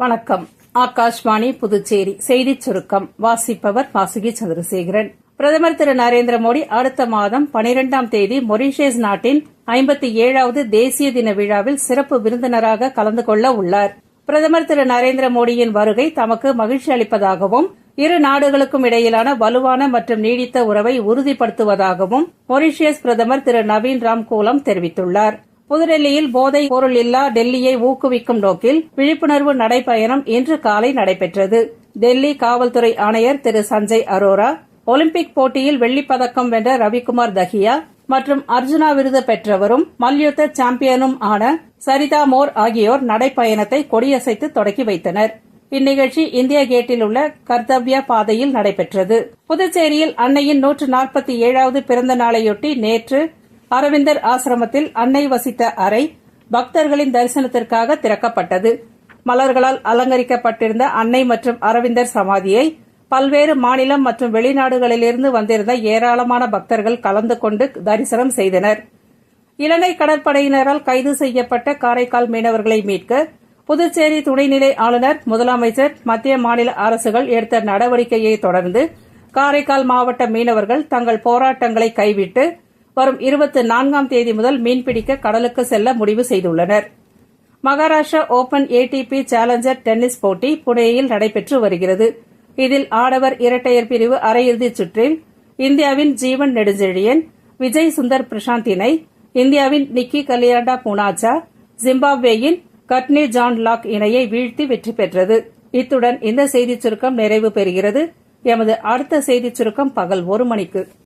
வணக்கம். ஆகாஷ்வாணி புதுச்சேரி செய்திச் சுருக்கம் வாசிப்பவர் வாசுகி சந்திரசேகரன். பிரதமர் திரு நரேந்திர மோடி அடுத்த மாதம் 12ஆம் தேதி மொரீஷியஸ் நாட்டின் 57வது தேசிய தின விழாவில் சிறப்பு விருந்தினராக கலந்து கொள்ள உள்ளார். பிரதமர் திரு நரேந்திர மோடியின் வருகை தமக்கு மகிழ்ச்சி அளிப்பதாகவும் இரு நாடுகளுக்கும் இடையிலான வலுவான மற்றும் நீடித்த உறவை உறுதிப்படுத்துவதாகவும் மொரீஷியஸ் பிரதமர் திரு நவீன் ராம்கூலம் தெரிவித்துள்ளார். புதுடெல்லியில் போதைப் பொருள் இல்லா டெல்லியை ஊக்குவிக்கும் நோக்கில் விழிப்புணர்வு நடைபயணம் இன்று காலை நடைபெற்றது. டெல்லி காவல்துறை ஆணையர் திரு சஞ்சய் அரோரா, ஒலிம்பிக் போட்டியில் வெள்ளிப்பதக்கம் வென்ற ரவிக்குமார் தஹியா மற்றும் அர்ஜுனா விருது பெற்றவரும் மல்யுத்த சாம்பியனும் ஆன சரிதா மோர் ஆகியோர் நடைப்பயணத்தை கொடியசைத்து தொடக்கி வைத்தனர். இந்நிகழ்ச்சி இந்தியா கேட்டில் உள்ள கர்த்தவ்யா பாதையில் நடைபெற்றது. புதுச்சேரியில் அன்னையின் 147வது பிறந்த நாளையொட்டி நேற்று அரவிந்தர் ஆசிரமத்தில் அன்னை வசித்த அறை பக்தர்களின் தரிசனத்திற்காக திறக்கப்பட்டது. மலர்களால் அலங்கரிக்கப்பட்டிருந்த அன்னை மற்றும் அரவிந்தர் சமாதியை பல்வேறு மாநிலம் மற்றும் வெளிநாடுகளிலிருந்து வந்திருந்த ஏராளமான பக்தர்கள் கலந்து கொண்டு தரிசனம் செய்தனர். இலங்கை கடற்படையினரால் கைது செய்யப்பட்ட காரைக்கால் மீனவர்களை மீட்க புதுச்சேரி துணைநிலை ஆளுநர், முதலமைச்சர், மத்திய மாநில அரசுகள் எடுத்த நடவடிக்கையை தொடர்ந்து காரைக்கால் மாவட்ட மீனவர்கள் தங்கள் போராட்டங்களை கைவிட்டு வரும் 24ஆம் தேதி முதல் மீன்பிடிக்க கடலுக்கு செல்ல முடிவு செய்துள்ளனர். Maharashtra open ATP challenger tennis போட்டி புனேயில் நடைபெற்று வருகிறது. இதில் ஆடவர் இரட்டையர் பிரிவு அரையிறுதிச் சுற்றில் இந்தியாவின் ஜீவன் நெடுஞ்செழியன், விஜய் சுந்தர் பிரசாந்த் இணை இந்தியாவின் நிக்கி கலியாண்டா பூனாச்சா ஜிம்பாப்வேயின் கட்னி ஜான் லாக் இணையை வீழ்த்தி வெற்றி பெற்றது. இத்துடன் இந்த செய்திச் சுருக்கம் நிறைவு பெறுகிறது. எமது அடுத்த செய்திச் சுருக்கம் பகல் 1 மணிக்கு.